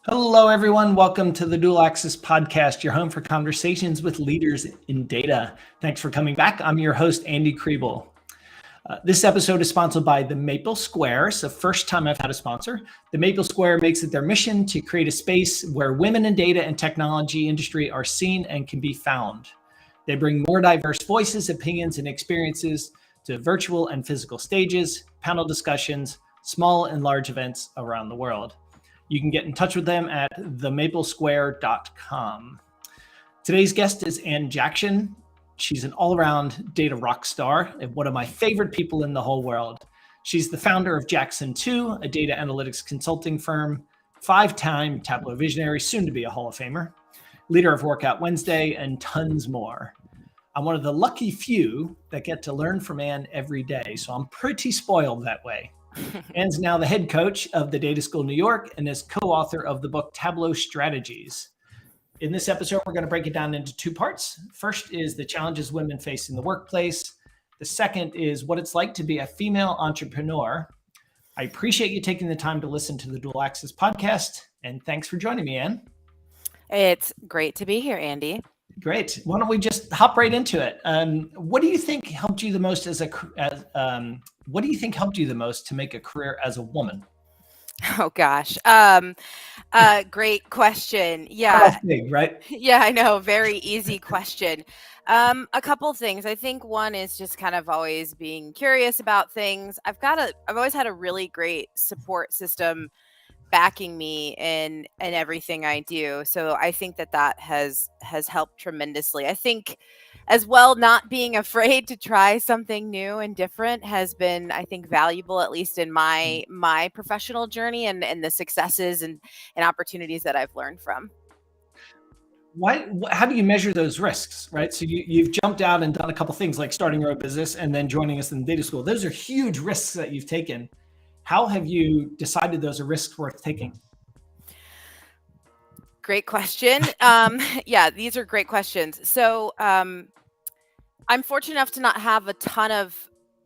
Hello, everyone. Welcome to the Dual Access Podcast, your home for conversations with leaders in data. Thanks for coming back. I'm your host, Andy Kriebel. This episode is sponsored by the Maple Square. It's the first time I've had a sponsor. The Maple Square makes it their mission to create a space where women in data and technology industry are seen and can be found. They bring more diverse voices, opinions, and experiences to virtual and physical stages, panel discussions, small and large events around the world. You can get in touch with them at themaplesquare.com. Today's guest is Ann Jackson. She's an all-around data rock star and one of my favorite people in the whole world. She's the founder of Jackson 2, a data analytics consulting firm, 5-time Tableau visionary, soon to be a Hall of Famer, leader of Workout Wednesday, and tons more. I'm one of the lucky few that get to learn from Ann every day, so I'm pretty spoiled that way. Ann's now the head coach of the Data School New York and is co-author of the book Tableau Strategies. In this episode, we're going to break it down into two parts. First is the challenges women face in the workplace. The second is what it's like to be a female entrepreneur. I appreciate you taking the time to listen to the Dual Access podcast, and thanks for joining me, Ann. It's great to be here, Andy. Great. Why don't we just hop right into it? What do you think helped you the most what do you think helped you the most to make a career as a woman? Oh gosh. Great question. Yeah. That's big, right? Yeah, I know. Very easy question. A couple things. I think one is just kind of always being curious about things. I've always had a really great support system backing me in everything I do. So I think that has helped tremendously. I think as well, not being afraid to try something new and different has been, I think, valuable, at least in my professional journey and the successes and opportunities that I've learned from. How do you measure those risks, right? So you've jumped out and done a couple things like starting your own business and then joining us in the data school. Those are huge risks that you've taken. How have you decided those are risks worth taking? Great question. Yeah, these are great questions. So I'm fortunate enough to not have a ton of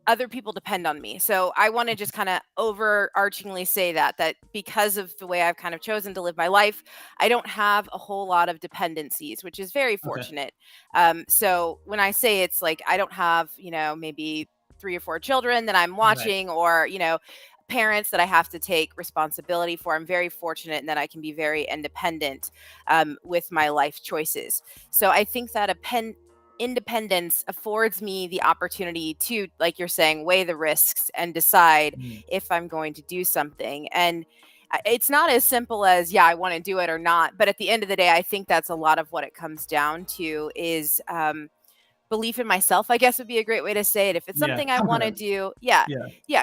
other people depend on me. So I want to just kind of overarchingly say that because of the way I've kind of chosen to live my life, I don't have a whole lot of dependencies, which is very fortunate. Okay. So when I say it's like I don't have, maybe 3 or 4 children that I'm watching, right, or, parents that I have to take responsibility for. I'm very fortunate in that I can be very independent with my life choices. So I think that independence affords me the opportunity to, like you're saying, weigh the risks and decide if I'm going to do something. And it's not as simple as, I want to do it or not. But at the end of the day, I think that's a lot of what it comes down to is belief in myself, I guess would be a great way to say it. If it's something I want to do,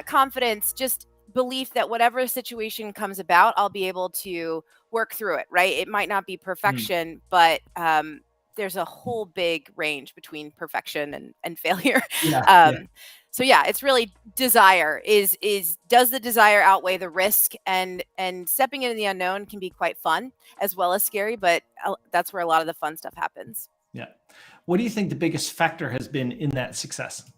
confidence, just belief that whatever situation comes about, I'll be able to work through it, right? It might not be perfection, but there's a whole big range between perfection and failure. So it's really desire is does the desire outweigh the risk, and stepping into the unknown can be quite fun as well as scary, but that's where a lot of the fun stuff happens. Yeah. What do you think the biggest factor has been in that success?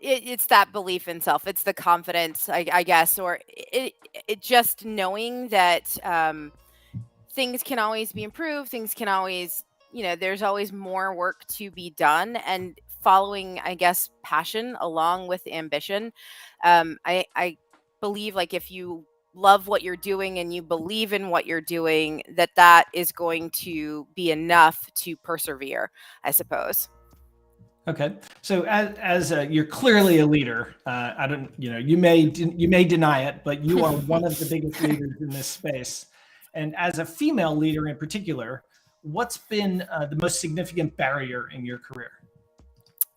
It's that belief in self. It's the confidence, I guess, or it just knowing that things can always be improved. Things can always, there's always more work to be done, and following, I guess, passion along with ambition. I believe, like, if you love what you're doing and you believe in what you're doing, that is going to be enough to persevere, I suppose. Okay, so as you're clearly a leader. I don't, you may deny it, but you are one of the biggest leaders in this space. And as a female leader in particular, what's been the most significant barrier in your career?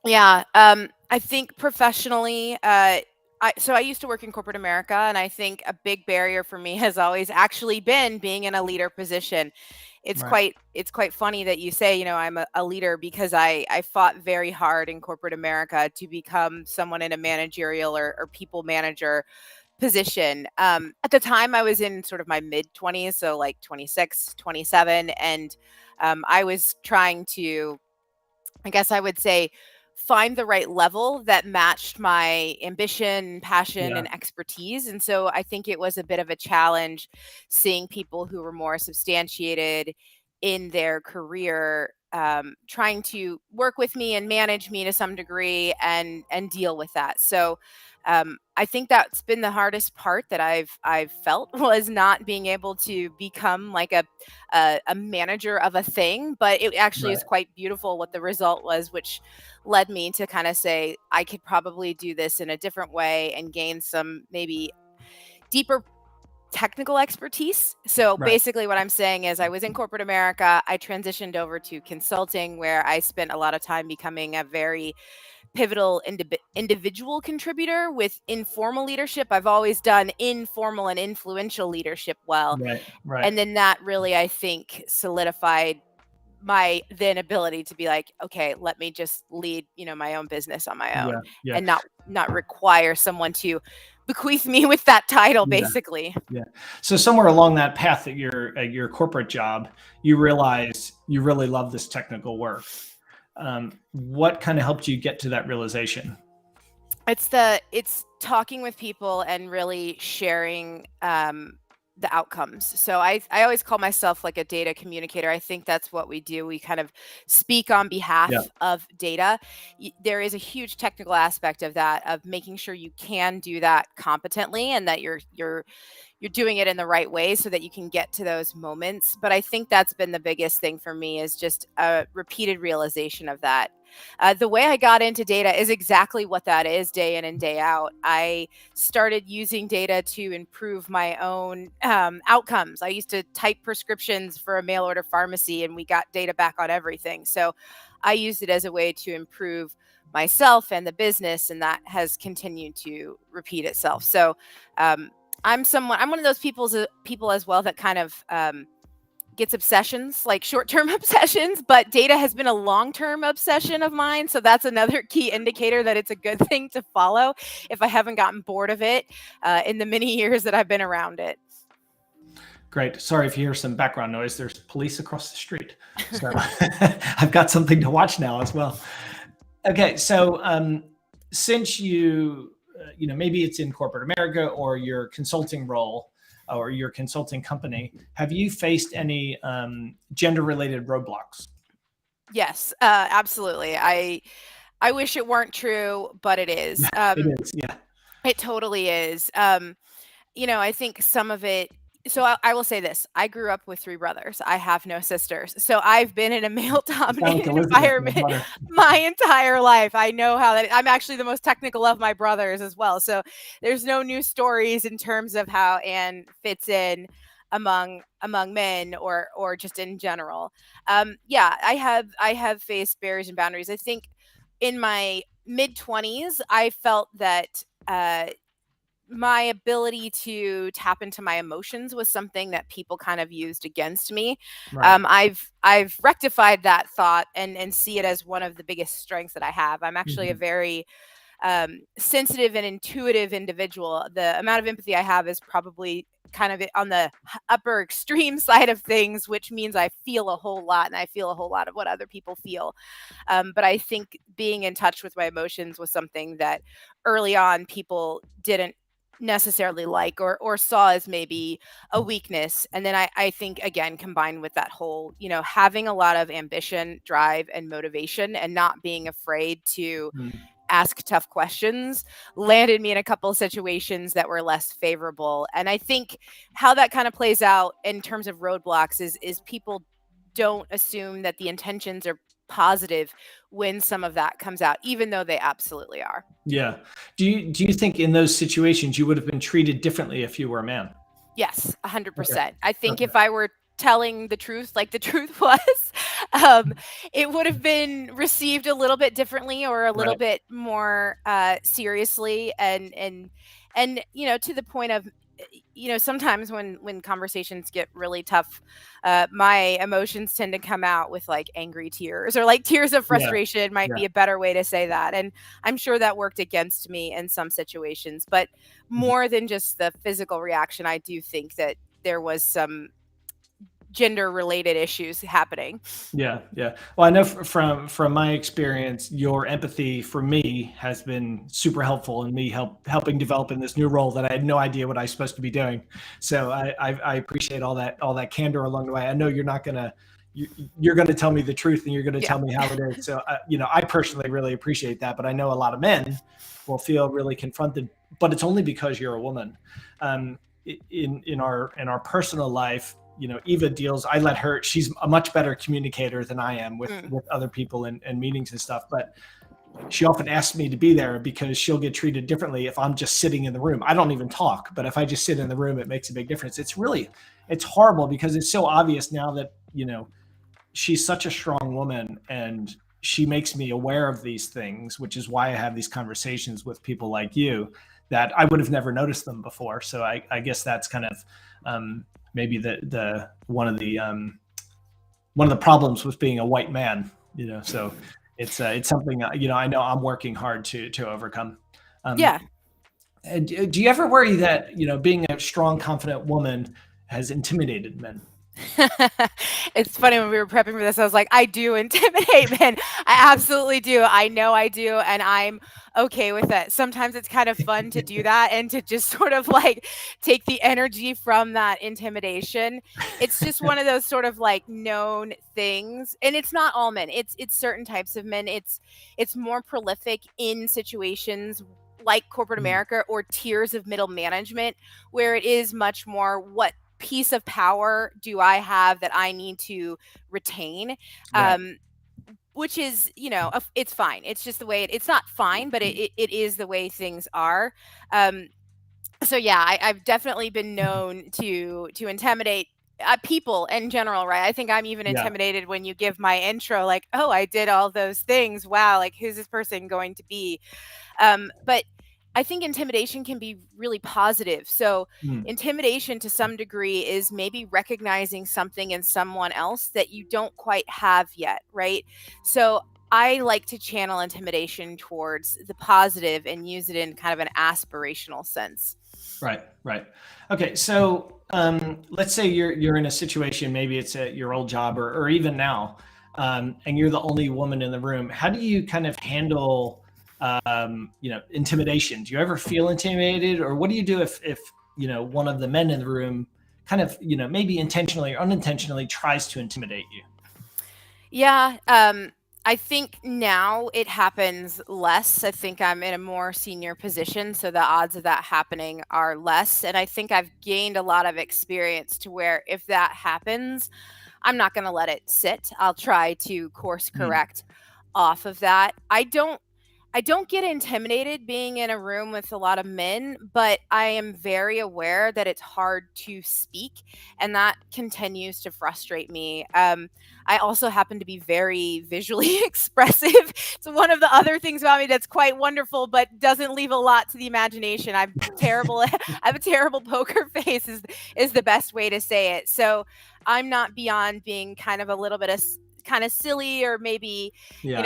Yeah, I think professionally, so I used to work in corporate America, and I think a big barrier for me has always actually been being in a leader position. It's quite funny that you say, I'm a leader, because I fought very hard in corporate America to become someone in a managerial or people manager position. At the time I was in sort of my mid 20s, so like 26, 27. And I was trying to, I guess I would say, find the right level that matched my ambition, passion, Yeah. and expertise. And so I think it was a bit of a challenge seeing people who were more substantiated in their career trying to work with me and manage me to some degree and deal with that. So I think that's been the hardest part that I've felt was not being able to become like a manager of a thing, but it actually Right. is quite beautiful what the result was, which led me to kind of say I could probably do this in a different way and gain some maybe deeper technical expertise. So Right. basically what I'm saying is I was in corporate America, I transitioned over to consulting where I spent a lot of time becoming a very pivotal individual contributor with informal leadership. I've always done informal and influential leadership well. Right. Right. And then that really, I think, solidified my then ability to be like, okay, let me just lead, my own business on my own Yeah. Yeah. and not require someone to bequeath me with that title, Yeah. basically. Yeah. So somewhere along that path at your corporate job, you realized you really love this technical work. What kind of helped you get to that realization? It's talking with people and really sharing the outcomes. So I always call myself like a data communicator. I think that's what we do. We kind of speak on Yeah. behalf of data. There is a huge technical aspect of that, of making sure you can do that competently and that you're doing it in the right way so that you can get to those moments. But I think that's been the biggest thing for me, is just a repeated realization of that. The way I got into data is exactly what that is, day in and day out. I started using data to improve my own outcomes. I used to type prescriptions for a mail order pharmacy and we got data back on everything. So I used it as a way to improve myself and the business, and that has continued to repeat itself. So I'm one of those people as well that kind of gets obsessions, like short-term obsessions, but data has been a long-term obsession of mine. So that's another key indicator that it's a good thing to follow if I haven't gotten bored of it in the many years that I've been around it. Great. Sorry if you hear some background noise. There's police across the street. So I've got something to watch now as well. Okay. So since maybe it's in corporate America or your consulting role or your consulting company, have you faced any gender-related roadblocks? Yes, absolutely. I wish it weren't true, but it is. It is. Yeah. It totally is. I think some of it. So I will say this: I grew up with 3 brothers. I have no sisters, so I've been in a You sound like male-dominated Elizabeth, my environment daughter. my entire life. I know how that. I'm actually the most technical of my brothers as well. So there's no new stories in terms of how Anne fits in among men or just in general. Yeah, I have faced barriers and boundaries. I think in my mid-20s, I felt that. My ability to tap into my emotions was something that people kind of used against me. Right. I've rectified that thought and see it as one of the biggest strengths that I have. I'm actually a Mhm. very sensitive and intuitive individual. The amount of empathy I have is probably kind of on the upper extreme side of things, which means I feel a whole lot and I feel a whole lot of what other people feel. But I think being in touch with my emotions was something that early on people didn't necessarily like or saw as maybe a weakness. And then I think again combined with that whole, having a lot of ambition, drive, and motivation and not being afraid to Mm. ask tough questions landed me in a couple of situations that were less favorable. And I think how that kind of plays out in terms of roadblocks is people don't assume that the intentions are positive when some of that comes out, even though they absolutely are. Yeah. Do you think in those situations you would have been treated differently if you were a man? Yes, Okay. 100%. I think Okay. if I were telling the truth like the truth was, um, it would have been received a little bit differently or a little Right. bit more seriously and to the point of sometimes when conversations get really tough, my emotions tend to come out with like angry tears or like tears of Yeah. frustration might Yeah. be a better way to say that. And I'm sure that worked against me in some situations, but Mhm. more than just the physical reaction, I do think that there was some gender related issues happening. Yeah, yeah. Well, I know from my experience, your empathy for me has been super helpful in me helping develop in this new role that I had no idea what I was supposed to be doing. So I appreciate all that candor along the way. I know you're not gonna you're going to tell me the truth and you're going to Yeah. tell me how it is. So I personally really appreciate that. But I know a lot of men will feel really confronted, but it's only because you're a woman. In our personal life, Eva deals, I let her, she's a much better communicator than I am with other people and meetings and stuff. But she often asks me to be there because she'll get treated differently if I'm just sitting in the room. I don't even talk, but if I just sit in the room, it makes a big difference. It's horrible because it's so obvious now that, she's such a strong woman and she makes me aware of these things, which is why I have these conversations with people like you that I would have never noticed them before. So I guess that's kind of maybe the one of the problems with being a white man, so it's something, I know I'm working hard to overcome. Yeah. And do you ever worry that, being a strong, confident woman has intimidated men? It's funny, when we were prepping for this, I was like, I do intimidate men. I absolutely do. I know I do. And I'm okay with it. Sometimes it's kind of fun to do that and to just sort of like take the energy from that intimidation. It's just one of those sort of like known things. And it's not all men. It's certain types of men. It's more prolific in situations like corporate America or tiers of middle management, where it is much more what piece of power do I have that I need to retain, Right. which is, it's fine. It's just the way it's not fine, but it is the way things are. So yeah, I've definitely been known to intimidate people in general, right? I think I'm even Yeah. intimidated when you give my intro, like, oh, I did all those things. Wow, like who's this person going to be? But I think intimidation can be really positive. So intimidation to some degree is maybe recognizing something in someone else that you don't quite have yet, right? So I like to channel intimidation towards the positive and use it in kind of an aspirational sense. Right. Okay, so let's say you're in a situation, maybe it's at your old job or even now, and you're the only woman in the room. How do you kind of handle intimidation? Do you ever feel intimidated, or what do you do if one of the men in the room kind of maybe intentionally or unintentionally tries to intimidate you? Yeah, I think now it happens less. I think I'm in a more senior position, so the odds of that happening are less. And I think I've gained a lot of experience to where if that happens, I'm not going to let it sit. I'll try to course correct off of that. I don't get intimidated being in a room with a lot of men, but I am very aware that it's hard to speak, and that continues to frustrate me. I also happen to be very visually expressive. It's one of the other things about me that's quite wonderful, but doesn't leave a lot to the imagination. I'm terrible. I have a terrible poker face. Is the best way to say it. So I'm not beyond being kind of a little bit of kind of silly, or maybe maybe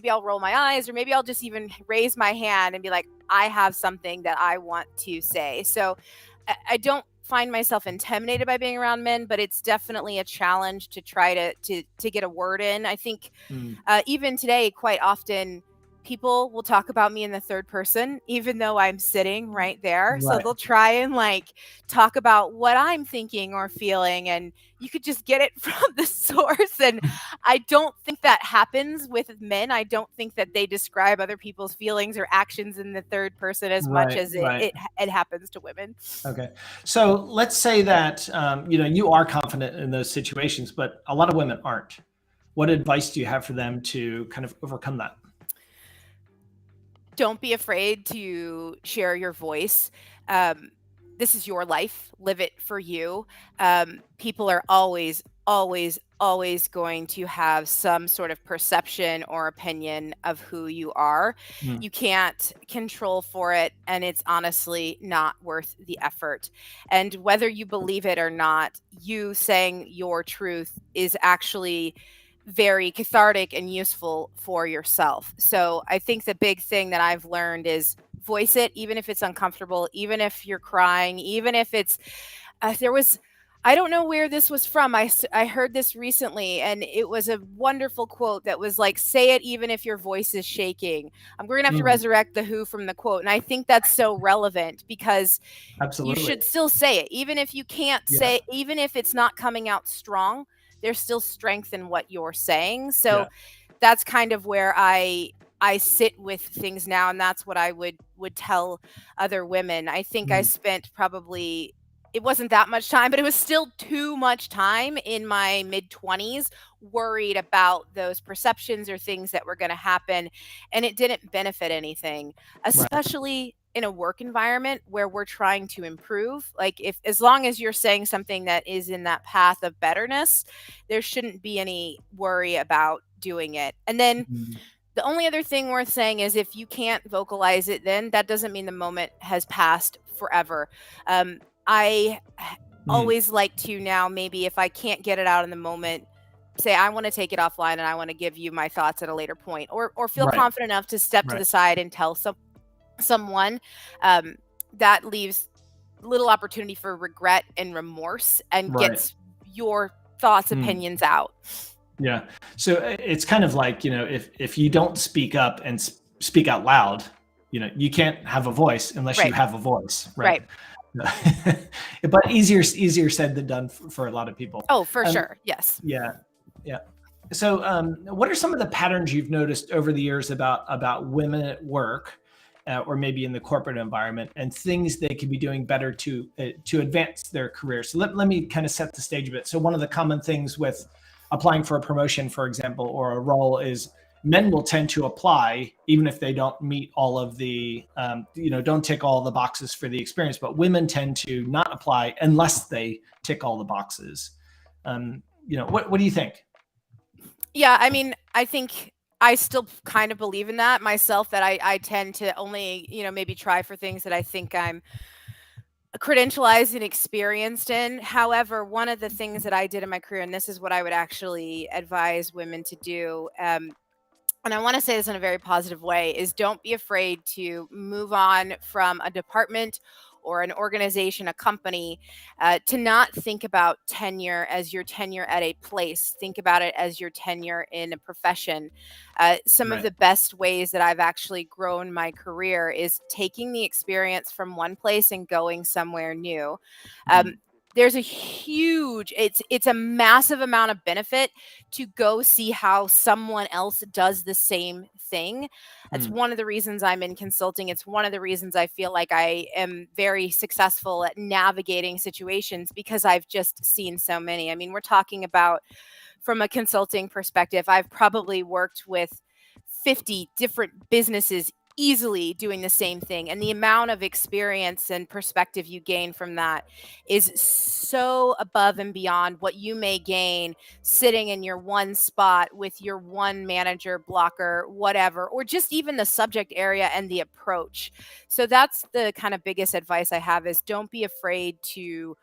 I'll roll my eyes, or maybe I'll just even raise my hand and be like, I have something that I want to say. So I don't find myself intimidated by being around men, but it's definitely a challenge to try to get a word in. I think even today, quite often people will talk about me in the third person, even though I'm sitting right there. So Right. they'll try and like talk about what I'm thinking or feeling, and you could just get it from the source. And I don't think that happens with men. I don't think that they describe other people's feelings or actions in the third person as much as Right. it happens to women. Okay. So let's say that you are confident in those situations, but a lot of women aren't. What advice do you have for them to kind of overcome that? Don't be afraid to share your voice. This is your life. Live it for you. People are always going to have some sort of perception or opinion of who you are. You can't control for it, and it's honestly not worth the effort. And whether you believe it or not, you saying your truth is actually very cathartic and useful for yourself. So I think the big thing that I've learned is voice it, even if it's uncomfortable, even if you're crying, even if it's there was I don't know where this was from. I heard this recently, and it was a wonderful quote that was like, say it even if your voice is shaking. We're going to have to resurrect the Who from the quote. And I think that's so relevant because you Absolutely. should still say it. Even if you can't say, even if it's not coming out strong, there's still strength in what you're saying. So that's kind of where I sit with things now. And that's what I would tell other women. I think I spent probably, it wasn't that much time, but it was still too much time in my mid-20s worried about those perceptions or things that were going to happen. And it didn't benefit anything, especially in a work environment where we're trying to improve. Like, if as long as you're saying something that is in that path of betterness, there shouldn't be any worry about doing it. And then the only other thing worth saying is if you can't vocalize it, then that doesn't mean the moment has passed forever. I always like to now, maybe if I can't get it out in the moment, say, I want to take it offline and I want to give you my thoughts at a later point, or feel confident enough to step to the side and tell someone. That leaves little opportunity for regret and remorse and gets your thoughts, opinions out. Yeah. So it's kind of like, if you don't speak up and speak out loud, you can't have a voice unless you have a voice. Right. But easier said than done for a lot of people. Oh, for sure. Yes. Yeah. Yeah. So what are some of the patterns you've noticed over the years about women at work, or maybe in the corporate environment, and things they could be doing better to advance their career? So let me kind of set the stage a bit. So one of the common things with applying for a promotion, for example, or a role is men will tend to apply even if they don't meet all of the, don't tick all the boxes for the experience, but women tend to not apply unless they tick all the boxes. What do you think? Yeah, I mean, I think I still kind of believe in that myself, that I tend to only, maybe try for things that I think I'm credentialized and experienced in. However, one of the things that I did in my career, and this is what I would actually advise women to do, and I want to say this in a very positive way, is don't be afraid to move on from a department or an organization, a company, to not think about tenure as your tenure at a place. Think about it as your tenure in a profession. Some of the best ways that I've actually grown my career is taking the experience from one place and going somewhere new. There's a huge, it's a massive amount of benefit to go see how someone else does the same thing. That's one of the reasons I'm in consulting. It's one of the reasons I feel like I am very successful at navigating situations, because I've just seen so many. I mean, we're talking about, from a consulting perspective, I've probably worked with 50 different businesses easily doing the same thing, and the amount of experience and perspective you gain from that is so above and beyond what you may gain sitting in your one spot with your one manager, blocker, whatever, or just even the subject area and the approach. So that's the kind of biggest advice I have, is don't be afraid to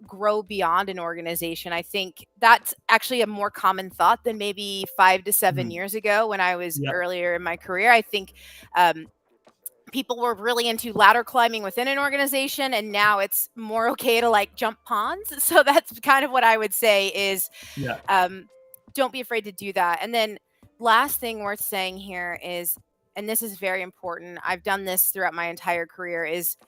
grow beyond an organization. I think that's actually a more common thought than maybe 5 to 7 years ago when I was earlier in my career. I think people were really into ladder climbing within an organization, and now it's more okay to like jump ponds. So that's kind of what I would say is, don't be afraid to do that. And then last thing worth saying here is, and this is very important, I've done this throughout my entire career, is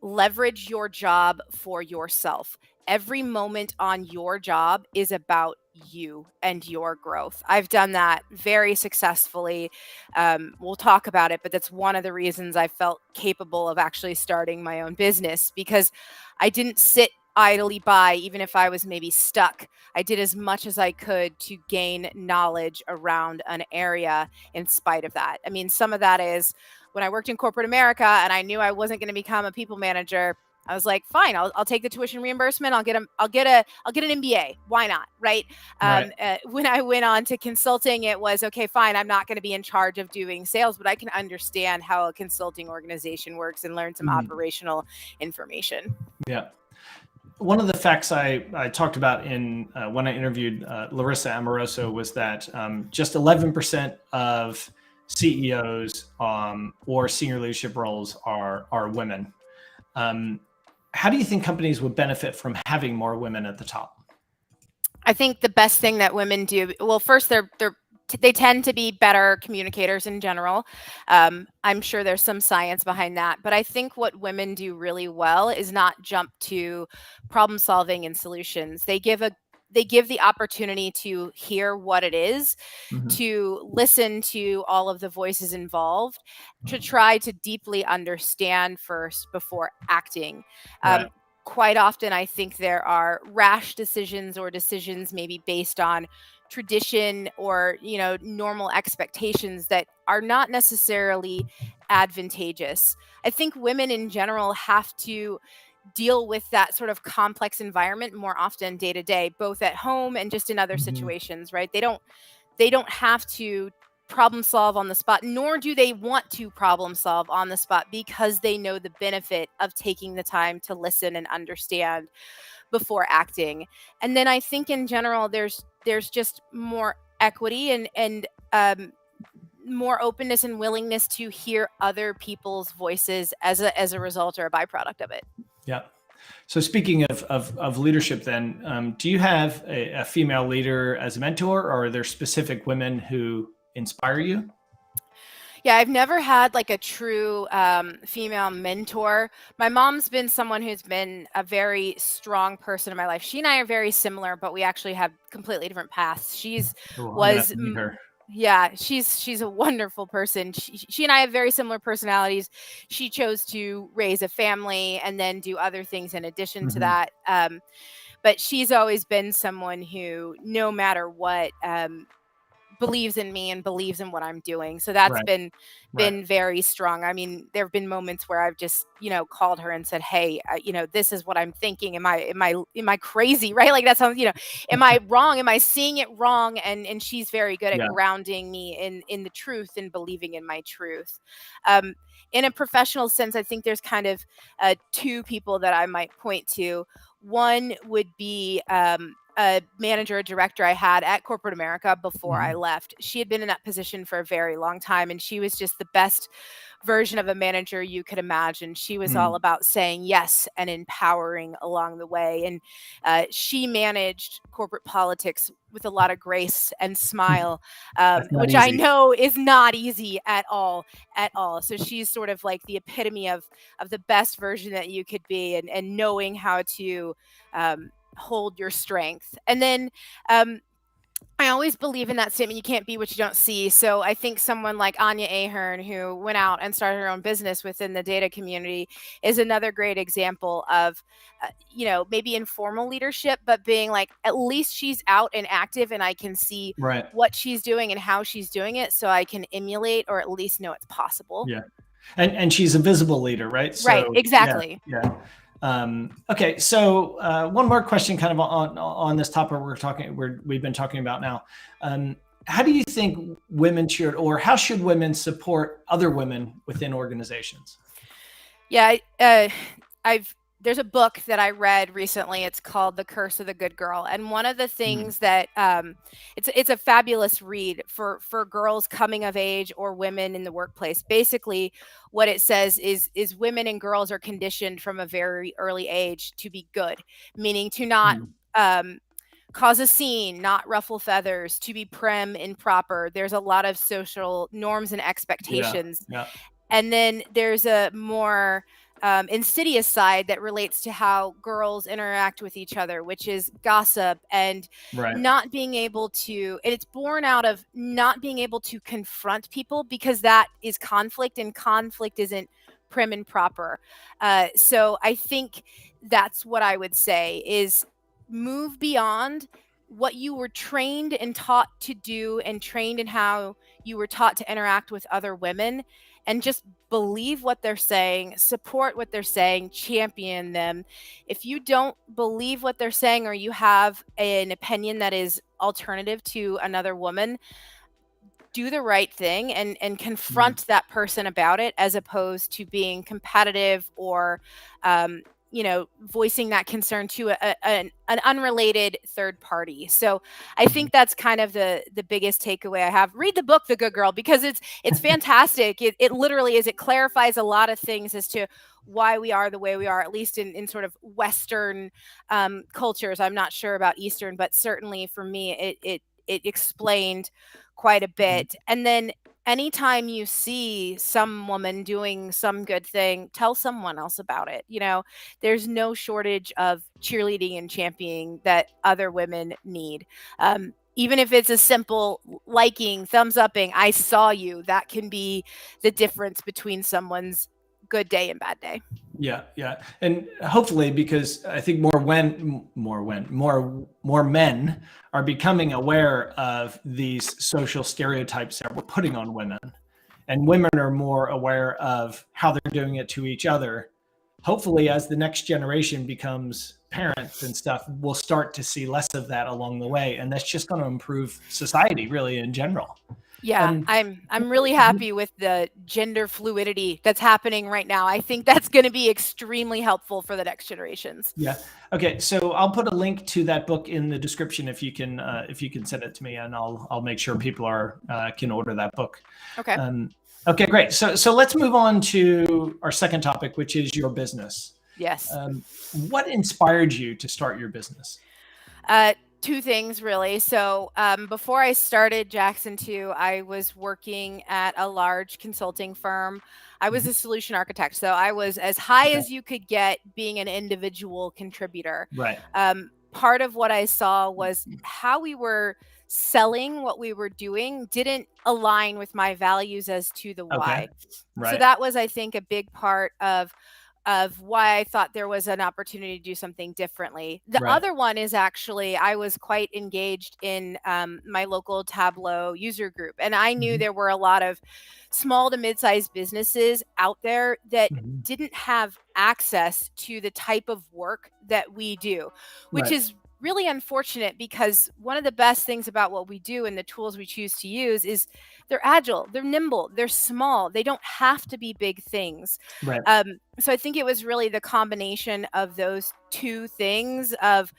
leverage your job for yourself. Every moment on your job is about you and your growth. I've done that very successfully. We'll talk about it, but that's one of the reasons I felt capable of actually starting my own business, because I didn't sit idly by, even if I was maybe stuck. I did as much as I could to gain knowledge around an area in spite of that. I mean, some of that is when I worked in corporate America and I knew I wasn't going to become a people manager. I was like, fine, I'll take the tuition reimbursement. I'll get an MBA. Why not? Right. When I went on to consulting, it was okay, fine. I'm not going to be in charge of doing sales, but I can understand how a consulting organization works and learn some operational information. Yeah. One of the facts I talked about in when I interviewed Larissa Amoroso was that just 11% of CEOs or senior leadership roles are women. how do you think companies would benefit from having more women at the top? I think the best thing that women do, well, first they tend to be better communicators in general. I'm sure there's some science behind that, but I think what women do really well is not jump to problem solving and solutions. They give the opportunity to hear what it is, Mhm. to listen to all of the voices involved, to try to deeply understand first before acting. Right. Quite often, I think there are rash decisions or decisions maybe based on tradition or normal expectations that are not necessarily advantageous. I think women in general have to deal with that sort of complex environment more often day to day, both at home and just in other Mhm. situations, right? They don't have to problem solve on the spot, nor do they want to problem solve on the spot, because they know the benefit of taking the time to listen and understand before acting. And then I think in general there's just more equity and more openness and willingness to hear other people's voices as a result or a byproduct of it. Yeah. So speaking of leadership, then, do you have a female leader as a mentor, or are there specific women who inspire you? Yeah, I've never had like a true female mentor. My mom's been someone who's been a very strong person in my life. She and I are very similar, but we actually have completely different paths. She's Oh, I'm gonna have was to meet her. Yeah, she's a wonderful person. She and I have very similar personalities. She chose to raise a family and then do other things in addition to Mhm. that. But she's always been someone who, no matter what, believes in me and believes in what I'm doing. So that's Right. been Right. been very strong. I mean, there have been moments where I've just, called her and said, "Hey, this is what I'm thinking. Am I crazy?" Right? Like that sounds, am I wrong? Am I seeing it wrong? And she's very good at Yeah. grounding me in the truth and believing in my truth. Um, in a professional sense, I think there's kind of two people that I might point to. One would be a manager, a director I had at corporate America before I Mhm. left. She had been in that position for a very long time, and she was just the best version of a manager you could imagine. She was all Mm. about saying yes and empowering along the way. And she managed corporate politics with a lot of grace and smile, That's not which I easy. know is not easy at all, at all. So she's sort of like the epitome of the best version that you could be, and knowing how to hold your strength. And then I always believe in that statement, you can't be what you don't see. So I think someone like Anya Ahern, who went out and started her own business within the data community, is another great example of, maybe informal leadership, but being like, at least she's out and active and I can see Right. what she's doing and how she's doing it, so I can emulate or at least know it's possible. Yeah. And she's a visible leader, right? Right, So yeah, exactly. yeah. Okay, so one more question, kind of on this topic we've been talking about now. How do you think women should, or how should women support other women within organizations? Yeah, I've there's a book that I read recently. It's called The Curse of the Good Girl, and one of the Mm. things that it's a fabulous read for girls coming of age or women in the workplace. Basically, what it says is women and girls are conditioned from a very early age to be good, meaning to not Mm. um, cause a scene, not ruffle feathers, to be prim and proper. There's a lot of social norms and Yeah, expectations. yeah, And then there's a more insidious side that relates to how girls interact with each other, which is gossip and right. not being able to, and it's born out of not being able to confront people, because that is conflict, and conflict isn't prim and proper. So I think that's what I would say is move beyond what you were trained and taught to do, and trained in how you were taught to interact with other women, and just believe what they're saying, support what they're saying, champion them. If you don't believe what they're saying, or you have an opinion that is alternative to another woman, do the right thing and Mm. confront that person about it, as opposed to being competitive or voicing that concern to an unrelated third party. So I think that's kind of the biggest takeaway I have. Read the book, The Good Girl, because it's fantastic. It literally is. It clarifies a lot of things as to why we are the way we are, at least in sort of Western cultures. I'm not sure about Eastern, but certainly for me, it explained quite a bit. And then anytime you see some woman doing some good thing, tell someone else about it. There's no shortage of cheerleading and championing that other women need. Even if it's a simple liking, thumbs upping, I saw you, that can be the difference between someone's good day and bad day. Yeah. And hopefully, because I think more men are becoming aware of these social stereotypes that we're putting on women, and women are more aware of how they're doing it to each other. Hopefully, as the next generation becomes parents and stuff, we'll start to see less of that along the way. And that's just going to improve society really in general. Yeah, I'm really happy with the gender fluidity that's happening right now. I think that's going to be extremely helpful for the next generations. Yeah. Okay. So I'll put a link to that book in the description if you can send it to me, and I'll make sure people can order that book. Okay. Okay, great. So let's move on to our second topic, which is your business. Yes. What inspired you to start your business? Two things, really. So before I started Jackson 2, I was working at a large consulting firm. I was a solution architect. So I was as high as you could get being an individual contributor. Right. Part of what I saw was how we were selling what we were doing didn't align with my values as to the why. Right. So that was, I think, a big part of why I thought there was an opportunity to do something differently. The other one is actually, I was quite engaged in my local Tableau user group. And I knew there were a lot of small to mid-sized businesses out there that didn't have access to the type of work that we do, which is really unfortunate, because one of the best things about what we do and the tools we choose to use is they're agile, they're nimble, they're small, they don't have to be big things. Right. So I think it was really the combination of those two things of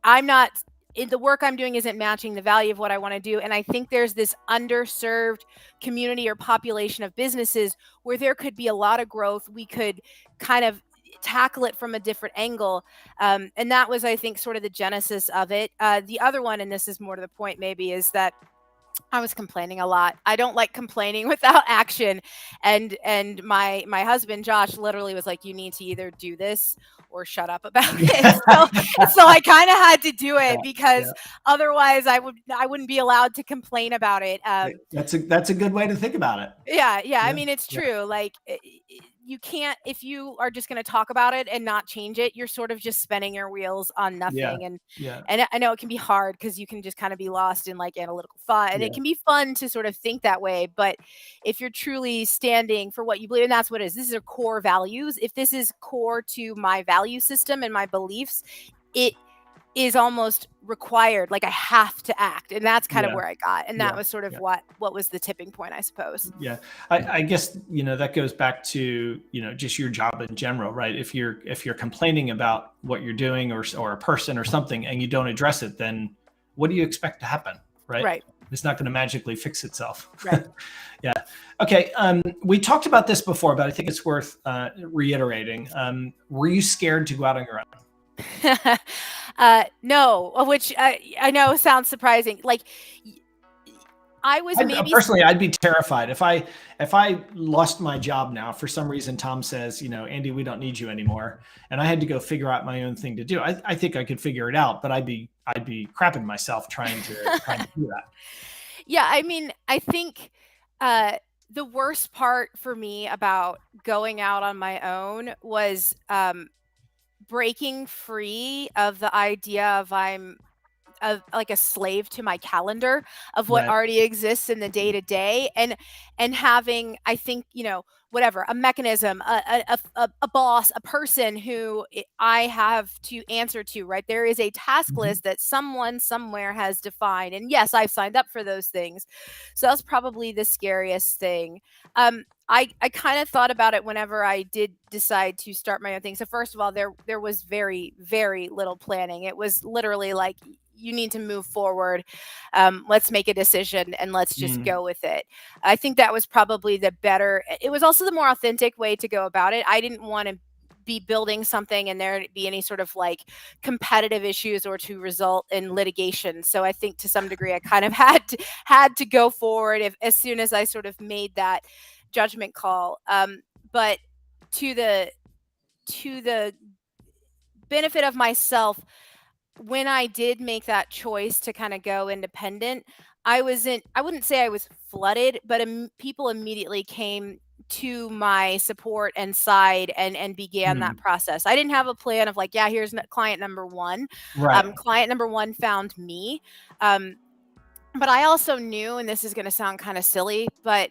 the work I'm doing isn't matching the value of what I want to do. And I think there's this underserved community or population of businesses where there could be a lot of growth. We could kind of tackle it from a different angle. And that was, I think, sort of the genesis of it. The other one, and this is more to the point maybe, is that I was complaining a lot. I don't like complaining without action. And my husband, Josh, literally was like, you need to either do this or shut up about it. So I kind of had to do it because otherwise I wouldn't be allowed to complain about it. That's a good way to think about it. Yeah. I mean, it's true. Like, you can't, if you are just going to talk about it and not change it, you're sort of just spinning your wheels on nothing. And I know it can be hard because you can just kind of be lost in like analytical thought, and it can be fun to sort of think that way. But if you're truly standing for what you believe, and that's what it is, these are core values. If this is core to my value system and my beliefs, it is almost required. Like, I have to act. And that's kind of where I got. And that was sort of what was the tipping point, I suppose. Yeah. I guess, that goes back to, just your job in general, right? If you're complaining about what you're doing or a person or something, and you don't address it, then what do you expect to happen? Right. It's not going to magically fix itself. Right. Yeah. Okay. We talked about this before, but I think it's worth reiterating. Were you scared to go out on your own? No, which I know sounds surprising. Like, I was personally, I'd be terrified if I lost my job now. For some reason, Tom says, Andy, we don't need you anymore, and I had to go figure out my own thing to do. I think I could figure it out, but I'd be crapping myself trying to do that. Yeah, I mean, I think the worst part for me about going out on my own was breaking free of the idea of I'm like a slave to my calendar of what Right. already exists in the day to day, and having, I think, whatever, a mechanism, a boss, a person who I have to answer to, right? There is a task Mhm. list that someone somewhere has defined. And yes, I've signed up for those things. So that's probably the scariest thing. I kind of thought about it whenever I did decide to start my own thing. So first of all, there was very, very little planning. It was literally like, you need to move forward. Let's make a decision and let's just Mm. go with it. I think that was probably the better. It was also the more authentic way to go about it. I didn't want to be building something and there be any sort of like competitive issues or to result in litigation. So I think to some degree I kind of had to go forward as soon as I sort of made that judgment call. But to the benefit of myself, when I did make that choice to kind of go independent, I wouldn't say I was flooded, but people immediately came to my support and side and began that Mm. process. I didn't have a plan of like, yeah, here's client number one. Right. Client number one found me. But I also knew, and this is going to sound kind of silly, but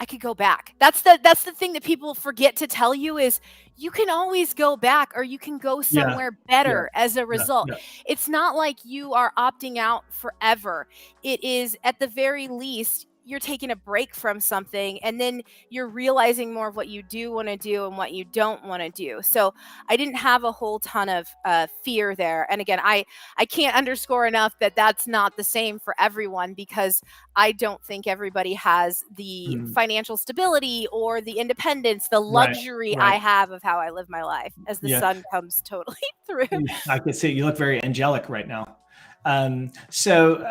I could go back. That's the thing that people forget to tell you is you can always go back or you can go Yeah. somewhere Yeah. better as a Yeah. result. Yeah. It's not like you are opting out forever. It is at the very least you're taking a break from something and then you're realizing more of what you do want to do and what you don't want to do. So I didn't have a whole ton of fear there. And again, I can't underscore enough that that's not the same for everyone, because I don't think everybody has the Mm. financial stability or the independence, the Right. luxury I Right. have of how I live my life as the Yeah. sun comes totally through. I can see you look very angelic right now. So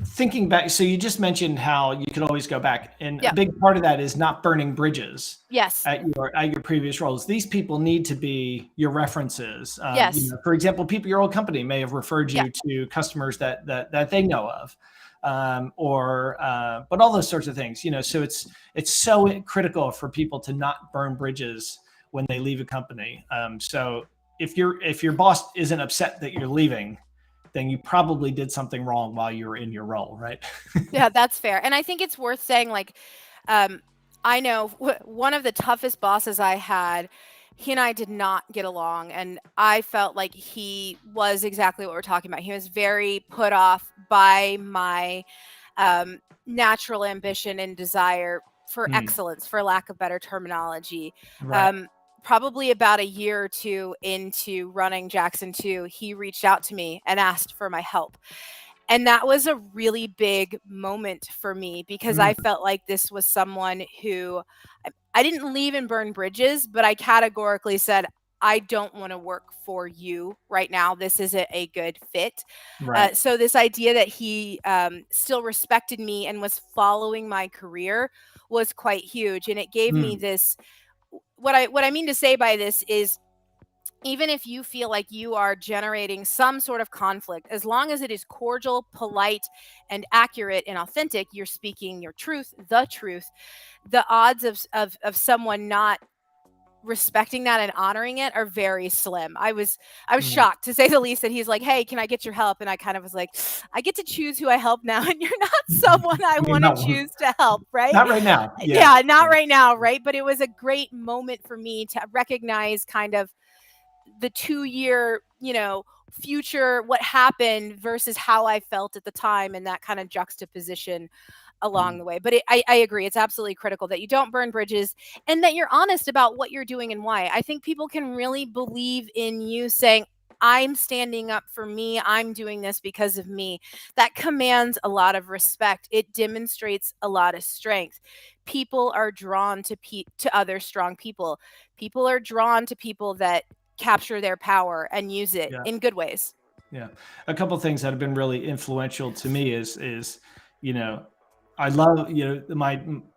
thinking back, so you just mentioned how you could always go back, and a Yeah. big part of that is not burning bridges Yes. at your previous roles. These people need to be your references. Yes. For example, people your old company may have referred Yeah. you to customers that they know of, but all those sorts of things. So it's so critical for people to not burn bridges when they leave a company. So if your boss isn't upset that you're leaving, then you probably did something wrong while you were in your role, right? Yeah, that's fair. And I think it's worth saying, like, I know one of the toughest bosses I had, he and I did not get along. And I felt like he was exactly what we're talking about. He was very put off by my natural ambition and desire for Mm, excellence, for lack of better terminology. right. Um, Probably about a year or two into running Jackson 2, he reached out to me and asked for my help. And that was a really big moment for me because Mm, I felt like this was someone who I didn't leave and burn bridges, but I categorically said, I don't want to work for you right now. This isn't a good fit. right. So this idea that he still respected me and was following my career was quite huge, and it gave me Mm, this. What I mean to say by this is, even if you feel like you are generating some sort of conflict, as long as it is cordial, polite, and accurate and authentic, you're speaking your truth, the truth. The odds of someone not respecting that and honoring it are very slim. I was mm. shocked, to say the least, that he's like, "Hey, can I get your help?" And I kind of was like, "I get to choose who I help now, and you're not someone I I mean, want to choose to help, right?" not right now. Yeah. Yeah, not Yeah. right now, right? But it was a great moment for me to recognize kind of the 2-year, future, what happened versus how I felt at the time, and that kind of juxtaposition along Mm, the way. But I agree, it's absolutely critical that you don't burn bridges and that you're honest about what you're doing and why. I think people can really believe in you saying, I'm standing up for me. I'm doing this because of me. That commands a lot of respect. It demonstrates a lot of strength. People are drawn to other strong people. People are drawn to people that capture their power and use it yeah. in good ways. Yeah. A couple of things that have been really influential to me is, you know, I love,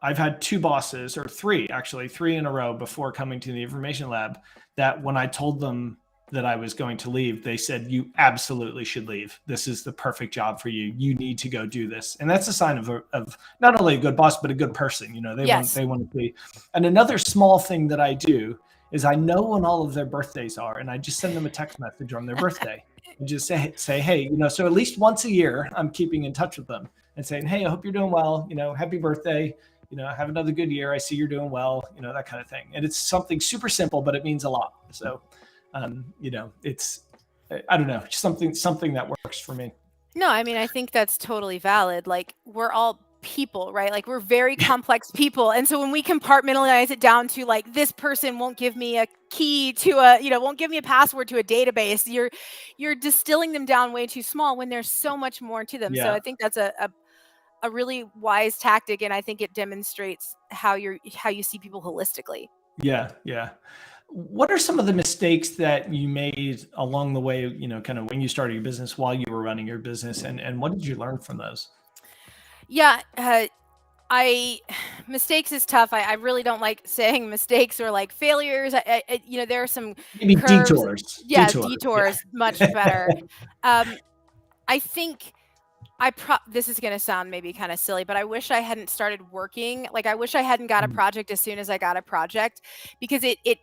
I've had two bosses, or three, actually, three in a row before coming to the information lab, that when I told them that I was going to leave, they said, you absolutely should leave. This is the perfect job for you. You need to go do this. And that's a sign of not only a good boss, but a good person. Yes. They want to be. And another small thing that I do is I know when all of their birthdays are, and I just send them a text message on their birthday. and just say, hey, so at least once a year, I'm keeping in touch with them and saying, hey, I hope you're doing well. Happy birthday. Have another good year. I see you're doing well. That kind of thing. And it's something super simple, but it means a lot. So, it's, I don't know, something that works for me. No, I mean, I think that's totally valid. Like, we're all people, right? Like, we're very complex people. And so when we compartmentalize it down to like, this person won't give me a key to won't give me a password to a database, you're distilling them down way too small when there's so much more to them. So I think that's a really wise tactic. And I think it demonstrates how you see people holistically. Yeah. What are some of the mistakes that you made along the way, kind of when you started your business, while you were running your business, and what did you learn from those? Yeah, mistakes is tough. I really don't like saying mistakes or like failures. There are some maybe curves. detours. Yeah, detours, much better. I think this is going to sound maybe kind of silly, but I wish I hadn't started working. Like, I wish I hadn't got a project as soon as I got a project, because it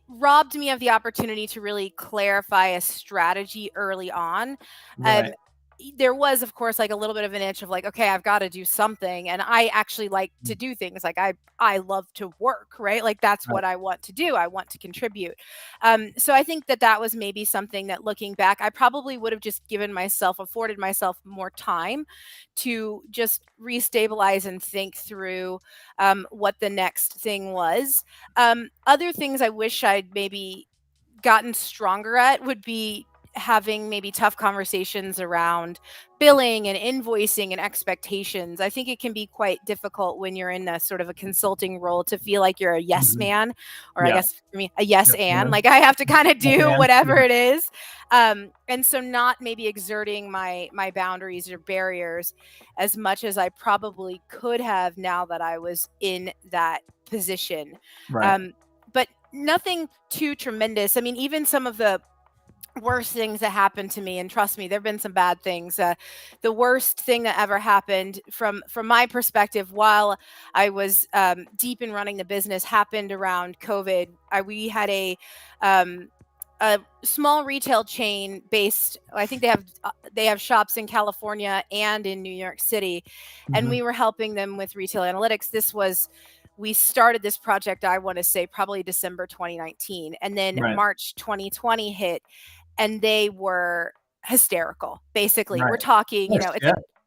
robbed me of the opportunity to really clarify a strategy early on. Right. There was, of course, like a little bit of an itch of like, okay, I've got to do something. And I actually like to do things. Like, I love to work, right? Like, that's what I want to do. I want to contribute. So I think that was maybe something that, looking back, I probably would have just afforded myself more time to just restabilize and think through what the next thing was. Other things I wish I'd maybe gotten stronger at would be having maybe tough conversations around billing and invoicing and expectations. I think it can be quite difficult when you're in a sort of a consulting role to feel like you're a yes man, or I guess for me, a yes and. Like, I have to kind of do whatever it is. And so not maybe exerting my boundaries or barriers as much as I probably could have now that I was in that position. Right. But nothing too tremendous. I mean, even some of the worst things that happened to me, and trust me, there've been some bad things. The worst thing that ever happened from my perspective while I was deep in running the business happened around COVID. We had a small retail chain based, I think they have shops in California and in New York City, and we were helping them with retail analytics. We started this project, I want to say probably December 2019, and then March 2020 hit, and they were hysterical. Basically, we're talking,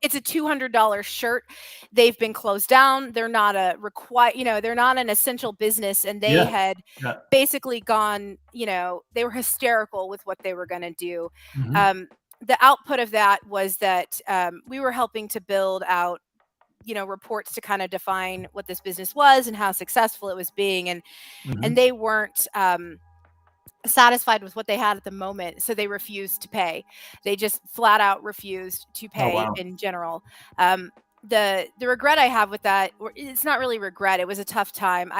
it's a $200 shirt. They've been closed down. They're not they're not an essential business, and they had basically gone, they were hysterical with what they were going to do. The output of that was that we were helping to build out reports to kind of define what this business was and how successful it was being, and they weren't satisfied with what they had at the moment, so they refused to pay. They just flat out refused to pay in general. The regret I have with that, or it's not really regret, it was a tough time.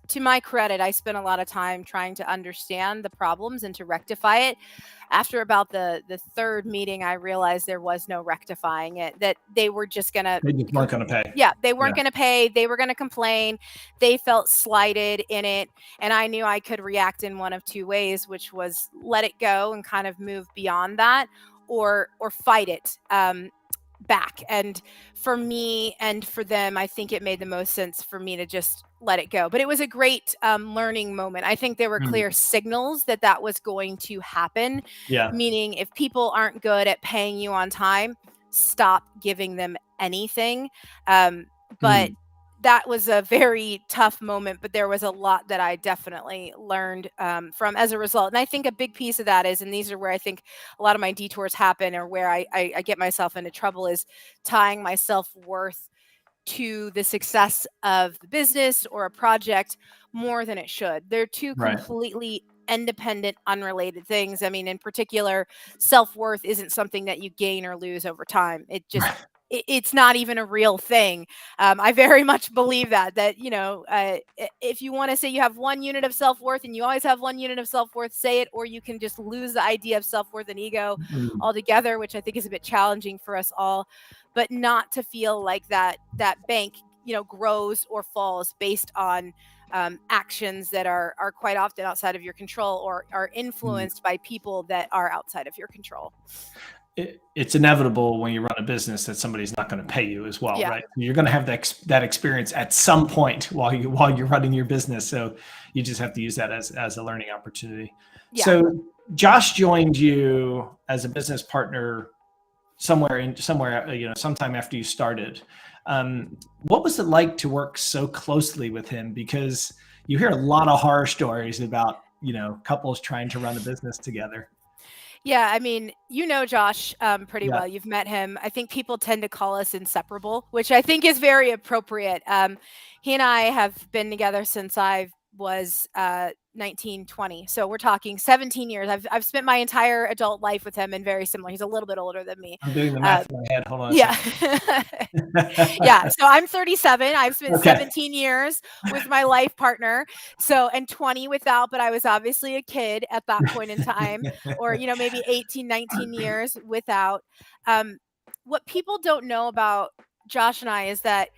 To my credit, I spent a lot of time trying to understand the problems and to rectify it. After about the third meeting, I realized there was no rectifying it, that they were just they weren't going to pay. Yeah, they weren't going to pay. They were going to complain. They felt slighted in it. And I knew I could react in one of two ways, which was let it go and kind of move beyond that, or fight it back. And for me and for them, I think it made the most sense for me to just let it go. But it was a great learning moment. I think there were clear signals that was going to happen. Meaning, if people aren't good at paying you on time, stop giving them anything. But that was a very tough moment, but there was a lot that I definitely learned from as a result. And I think a big piece of that is, and these are where I think a lot of my detours happen, or where I get myself into trouble, is tying my self-worth to the success of the business or a project more than it should. They're two completely independent, unrelated things. I mean, in particular, self-worth isn't something that you gain or lose over time. It just it's not even a real thing. I very much believe that if you want to say you have 1 unit of self-worth and you always have 1 unit of self-worth, say it, or you can just lose the idea of self-worth and ego altogether, which I think is a bit challenging for us all, but not to feel like that bank, grows or falls based on actions that are quite often outside of your control or are influenced by people that are outside of your control. It's inevitable when you run a business that somebody's not going to pay you as well, Yeah. right? You're going to have that experience at some point while you're running your business. So you just have to use that as a learning opportunity. Yeah. So Josh joined you as a business partner somewhere, sometime after you started. What was it like to work so closely with him? Because you hear a lot of horror stories about, couples trying to run a business together. Yeah, I mean, Josh pretty Yeah. well. You've met him. I think people tend to call us inseparable, which I think is very appropriate. He and I have been together since I was 19, 20. So we're talking 17 years. I've spent my entire adult life with him, and very similar. He's a little bit older than me. I'm doing the math in my head. Hold on a Yeah. second. Yeah. So I'm 37. I've spent Okay. 17 years with my life partner. So, and 20 without, but I was obviously a kid at that point in time, or, maybe 18, 19 years without. What people don't know about Josh and I is that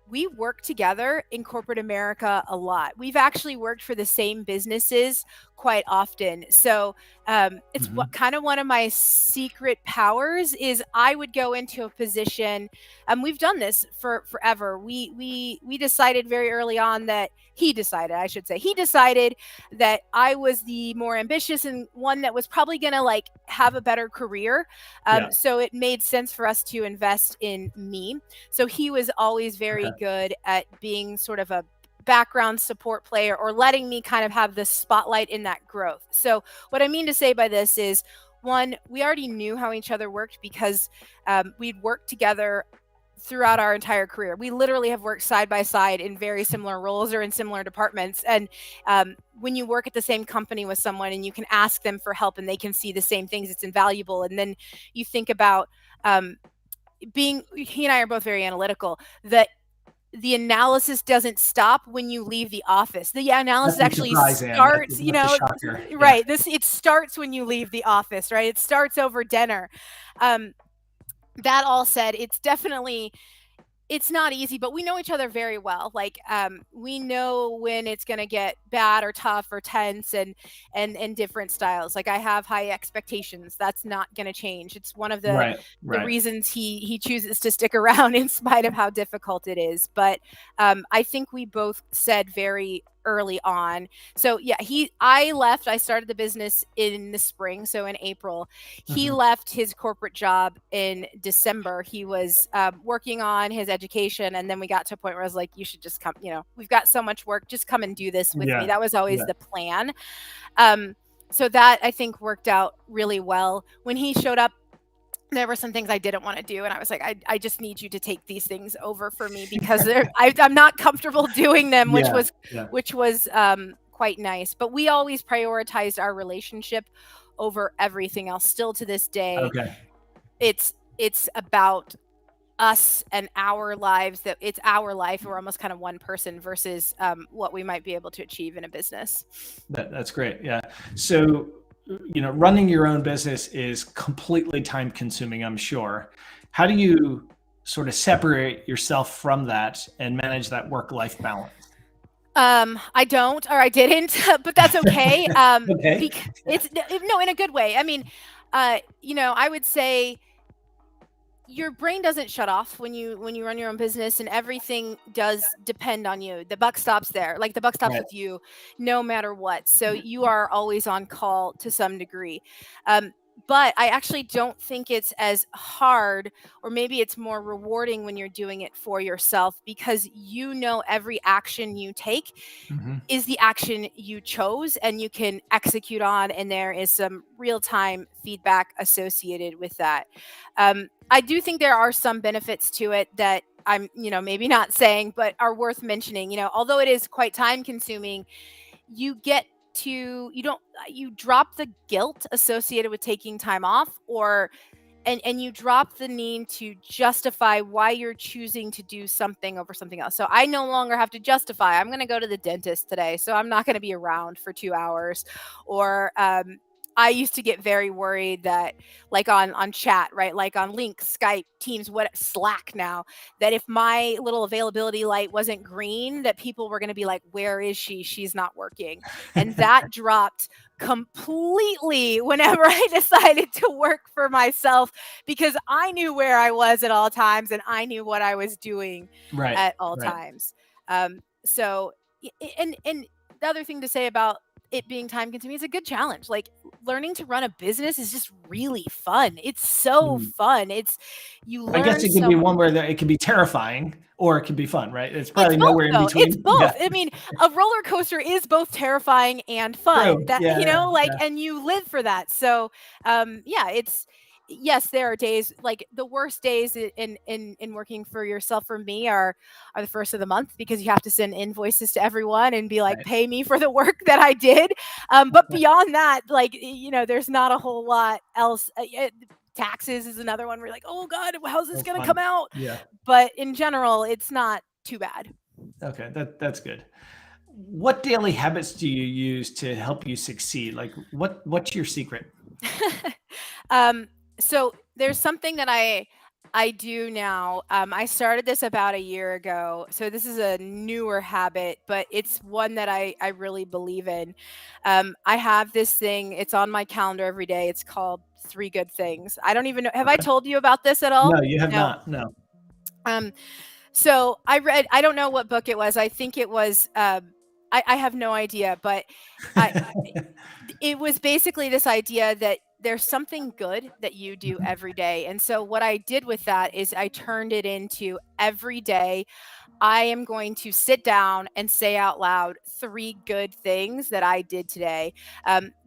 we work together in corporate America a lot. We've actually worked for the same businesses quite often. So it's what kind of one of my secret powers is I would go into a position. We've done this for forever. We decided very early on that he decided that I was the more ambitious and one that was probably going to have a better career. So it made sense for us to invest in me. So he was always very good at being sort of a background support player or letting me kind of have the spotlight in that growth. So what I mean to say by this is, one, we already knew how each other worked because we'd worked together throughout our entire career. We literally have worked side by side in very similar roles or in similar departments. And when you work at the same company with someone and you can ask them for help and they can see the same things, it's invaluable. And then you think about he and I are both very analytical, that the analysis doesn't stop when you leave the office. The analysis actually starts, right. It starts when you leave the office, right? It starts over dinner. That all said, it's not easy, but we know each other very well. We know when it's going to get bad or tough or tense and different styles. I have high expectations. That's not going to change. It's one of the reasons he chooses to stick around in spite of how difficult it is. But I think we both said very early on. So yeah, I left. I started the business in the spring, so in April. He left his corporate job in December. He was working on his education, and then we got to a point where I was like, you should just come, we've got so much work, just come and do this with me. That was always the plan. So that I think worked out really well. When he showed up, there were some things I didn't want to do. And I was like, I just need you to take these things over for me because I'm not comfortable doing them, which was quite nice. But we always prioritized our relationship over everything else. Still to this day, it's about us and our lives, that it's our life. We're almost kind of one person versus what we might be able to achieve in a business. That's great. Yeah. So, running your own business is completely time consuming, I'm sure. How do you sort of separate yourself from that and manage that work-life balance? I don't, or I didn't, but that's okay. Okay. It's in a good way. I mean, I would say your brain doesn't shut off when you run your own business, and everything does depend on you. The buck stops there. The buck stops with you no matter what. So you are always on call to some degree. But I actually don't think it's as hard, or maybe it's more rewarding when you're doing it for yourself, because every action you take is the action you chose and you can execute on, and there is some real-time feedback associated with that. I do think there are some benefits to it that I'm, maybe not saying, but are worth mentioning. Although it is quite time consuming, you drop the guilt associated with taking time off, and you drop the need to justify why you're choosing to do something over something else. So I no longer have to justify, I'm going to go to the dentist today, so I'm not going to be around for 2 hours, or I used to get very worried that, like on chat, right? Like on Link, Skype, Teams, what Slack now, that if my little availability light wasn't green, that people were going to be like, "Where is she? She's not working." And that dropped completely whenever I decided to work for myself, because I knew where I was at all times and I knew what I was doing Right. at all Right. times. So, and the other thing to say about it being time consuming, it's a good challenge. Like, learning to run a business is just really fun. It's so fun. You I guess learn it can so be one where it can be terrifying or it can be fun, right? It's probably It's both, nowhere in though. between. It's both. Yeah. I mean, a roller coaster is both terrifying and fun. True. That, Yeah. like, Yeah. and you live for that. So, yeah, yes, there are days, like the worst days in working for yourself for me are the first of the month, because you have to send invoices to everyone and be like, Right. pay me for the work that I did. But beyond that, like, there's not a whole lot else. Taxes is another one where you're like, oh God, how's this going to come out? Yeah. But in general, it's not too bad. Okay. That's good. What daily habits do you use to help you succeed? Like what's your secret? So there's something that I do now. I started this about a year ago, so this is a newer habit, but it's one that I really believe in. I have this thing. It's on my calendar every day. It's called 3 Good Things. I don't even know. Have I told you about this at all? No, you have No. not. No. So I don't know what book it was. I think it was, I have no idea, but it was basically this idea that there's something good that you do every day. And so what I did with that is I turned it into every day I am going to sit down and say out loud 3 good things that I did today.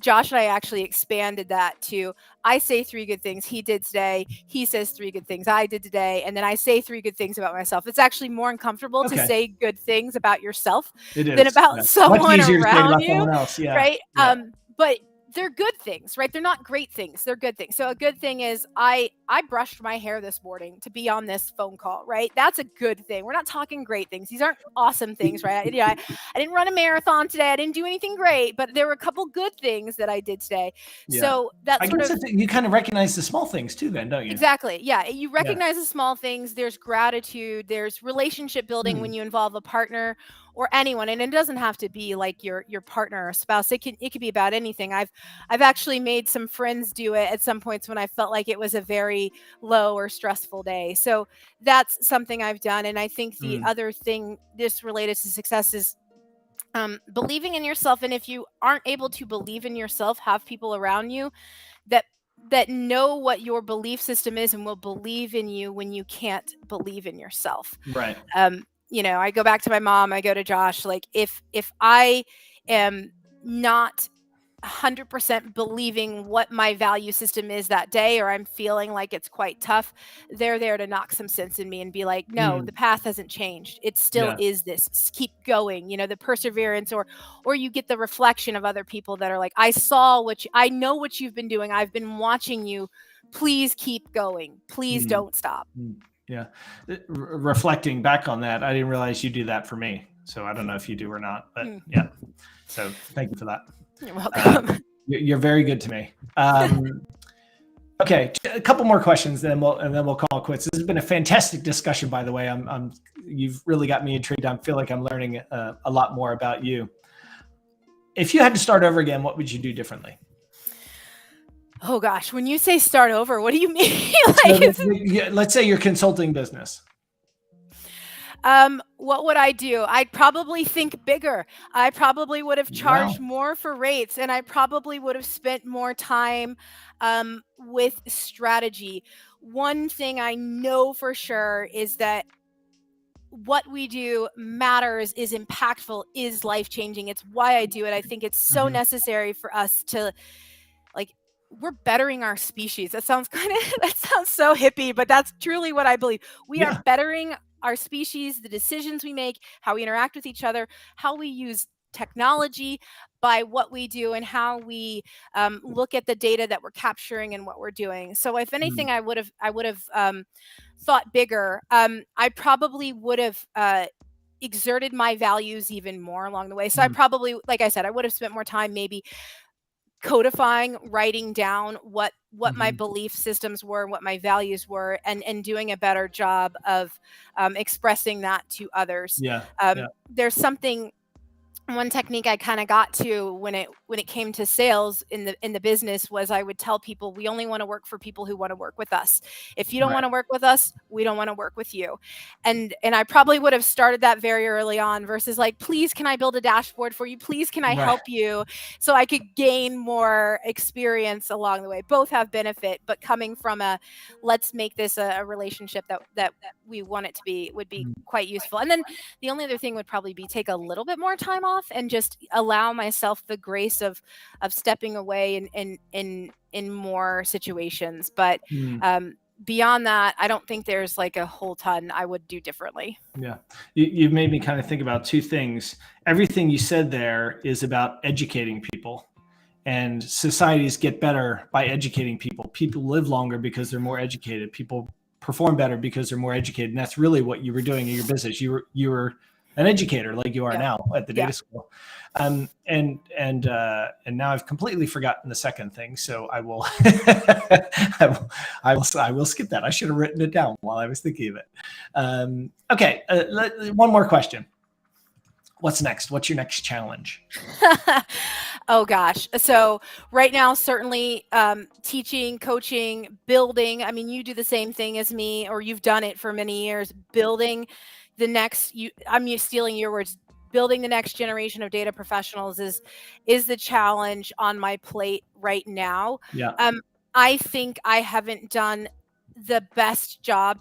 Josh and I actually expanded that to, I say 3 good things he did today. He says 3 good things I did today. And then I say 3 good things about myself. It's actually more uncomfortable to Okay. say good things about yourself It is. than about Yeah. Much someone easier to say it around about you, someone else. Yeah. right? Yeah. But they're good things, right? They're not great things. They're good things. So a good thing is I brushed my hair this morning to be on this phone call, right? That's a good thing. We're not talking great things. These aren't awesome things, right? I didn't run a marathon today. I didn't do anything great, but there were a couple good things that I did today. Yeah. So that I sort guess of you kind of recognize the small things too, then, don't you? Exactly. Yeah. You recognize the small things. There's gratitude. There's relationship building when you involve a partner or anyone. And it doesn't have to be like your partner or spouse. It could be about anything. I've actually made some friends do it at some points when I felt like it was a very low or stressful day. So that's something I've done. And I think the other thing this related to success is believing in yourself. And if you aren't able to believe in yourself, have people around you that know what your belief system is and will believe in you when you can't believe in yourself. Right. I go back to my mom, I go to Josh, like if I am not 100% believing what my value system is that day, or I'm feeling like it's quite tough, they're there to knock some sense in me and be like, no, the path hasn't changed. It still is this. Just keep going, the perseverance, or you get the reflection of other people that are like, I know what you've been doing. I've been watching you. Please keep going. Please don't stop. Yeah. Reflecting back on that, I didn't realize you do that for me. So I don't know if you do or not, but yeah. So thank you for that. You're welcome. You're very good to me. Okay, a couple more questions, and then we'll call it quits. This has been a fantastic discussion, by the way. You've really got me intrigued. I feel like I'm learning a lot more about you. If you had to start over again, what would you do differently? Oh gosh, when you say start over, what do you mean? Let's say your consulting business. What would I do? I'd probably think bigger. I probably would have charged more for rates, and I probably would have spent more time with strategy. One thing I know for sure is that what we do matters, is impactful, is life-changing. It's why I do it. I think it's so necessary for us to, we're bettering our species. That sounds so hippie, but that's truly what I believe. We are bettering our species, the decisions we make, how we interact with each other, how we use technology by what we do, and how we look at the data that we're capturing and what we're doing. So if anything, I would have thought bigger. I probably would have exerted my values even more along the way. So I probably, like I said, I would have spent more time maybe codifying, writing down what my Mhm. belief systems were, what my values were, and doing a better job of expressing that to others. Yeah. Yeah. There's something, one technique I kind of got to when it came to sales in the business was I would tell people, we only want to work for people who want to work with us. If you don't Right. want to work with us, we don't want to work with you. And I probably would have started that very early on versus like, please, can I build a dashboard for you? Please, can I Right. help you? So I could gain more experience along the way. Both have benefit, but coming from a, let's make this a relationship that we want it to be, would be quite useful. And then the only other thing would probably be take a little bit more time off and just allow myself the grace of stepping away in more situations. But beyond that, I don't think there's like a whole ton I would do differently. Yeah. You've made me kind of think about two things. Everything you said there is about educating people, and societies get better by educating people. People live longer because they're more educated. People perform better because they're more educated. And that's really what you were doing in your business. You were an educator like you are now at the data school. And now I've completely forgotten the second thing. So I will, I will skip that. I should have written it down while I was thinking of it. Okay. One more question. What's next? What's your next challenge? Oh gosh. So right now, certainly teaching, coaching, building. I mean, you do the same thing as me, or you've done it for many years, building the next, I'm stealing your words, building the next generation of data professionals is the challenge on my plate right now. Yeah. I think I haven't done the best job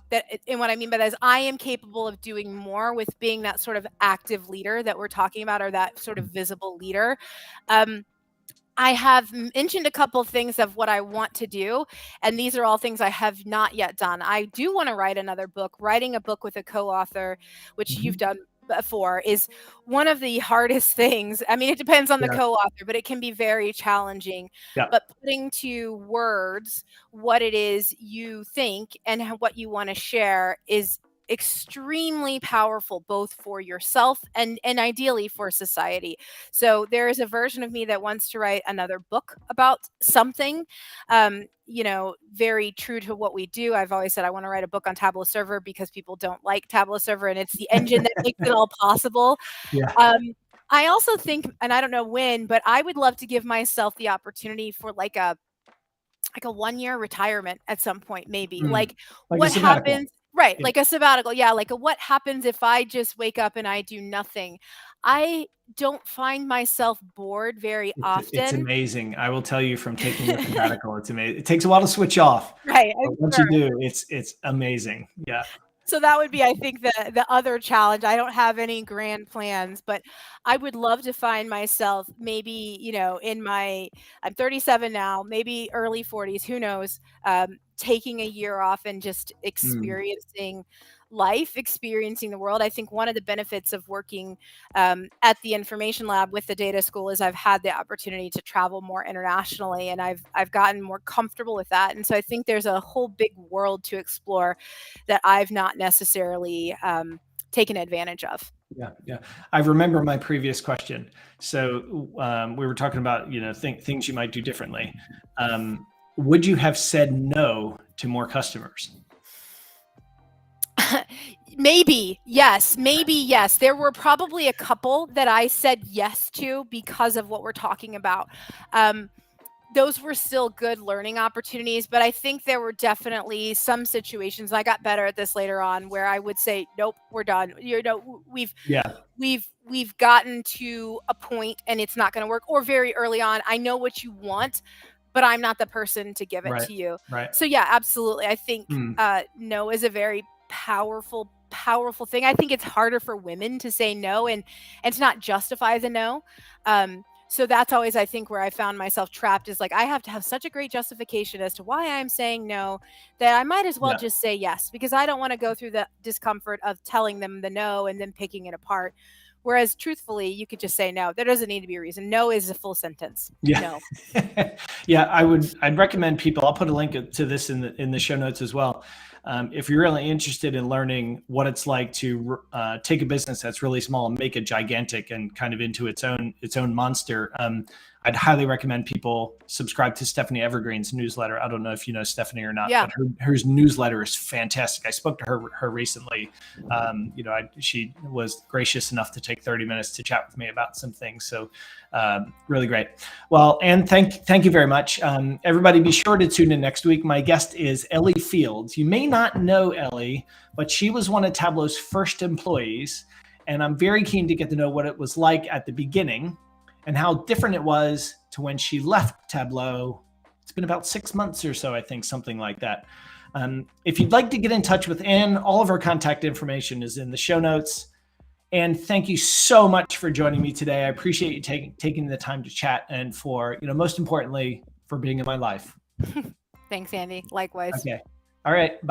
and what I mean by that is I am capable of doing more with being that sort of active leader that we're talking about, or that sort of visible leader. I have mentioned a couple of things of what I want to do, and these are all things I have not yet done. I do want to write another book. Writing a book with a co-author, which you've done before, is one of the hardest things. I mean, it depends on the co-author, but it can be very challenging. Yeah. But putting to words what it is you think and what you want to share is extremely powerful, both for yourself and ideally for society. So there is a version of me that wants to write another book about something, very true to what we do. I've always said I want to write a book on Tableau Server because people don't like Tableau Server, and it's the engine that makes it all possible. Yeah. I also think, and I don't know when, but I would love to give myself the opportunity for like a 1-year retirement at some point, maybe. Like what happens? Right. Like a sabbatical. Yeah. Like what happens if I just wake up and I do nothing? I don't find myself bored very often. It's amazing. I will tell you from taking the sabbatical, it's amazing. It takes a while to switch off. Right. But once you do, it's amazing. Yeah. So that would be, I think, the other challenge. I don't have any grand plans, but I would love to find myself maybe, I'm 37 now, maybe early 40s, who knows, taking a year off and just experiencing life, experiencing the world. I think one of the benefits of working at the information lab with the data school is I've had the opportunity to travel more internationally, and I've gotten more comfortable with that. And so I think there's a whole big world to explore that I've not necessarily taken advantage of. Yeah. I remember my previous question. So we were talking about, things you might do differently. Would you have said no to more customers? Maybe yes. There were probably a couple that I said yes to because of what we're talking about. Those were still good learning opportunities, but I think there were definitely some situations, I got better at this later on, where I would say, nope, we're done. We've gotten to a point and it's not going to work. Or very early on, I know what you want, but I'm not the person to give it to you. Right. So yeah, absolutely. I think no is a very powerful thing. I think it's harder for women to say no and to not justify the no. So that's always, I think, where I found myself trapped, is like, I have to have such a great justification as to why I'm saying no that I might as well just say yes, because I don't want to go through the discomfort of telling them the no and then picking it apart. Whereas truthfully, you could just say no. There doesn't need to be a reason. No is a full sentence. Yeah. No. Yeah, I'd recommend people, I'll put a link to this in the show notes as well. If you're really interested in learning what it's like to take a business that's really small and make it gigantic and kind of into its own monster, I'd highly recommend people subscribe to Stephanie Evergreen's newsletter. I don't know if you know Stephanie or not, Yeah. but her newsletter is fantastic. I spoke to her recently. She was gracious enough to take 30 minutes to chat with me about some things. So really great. Well, and thank you very much. Everybody be sure to tune in next week. My guest is Ellie Fields. You may not know Ellie, but she was one of Tableau's first employees. And I'm very keen to get to know what it was like at the beginning and how different it was to when she left Tableau. It's been about 6 months or so, I think, something like that. If you'd like to get in touch with Anne, all of her contact information is in the show notes. And thank you so much for joining me today. I appreciate you taking the time to chat, and for, most importantly, for being in my life. Thanks, Andy. Likewise. Okay. All right. Bye.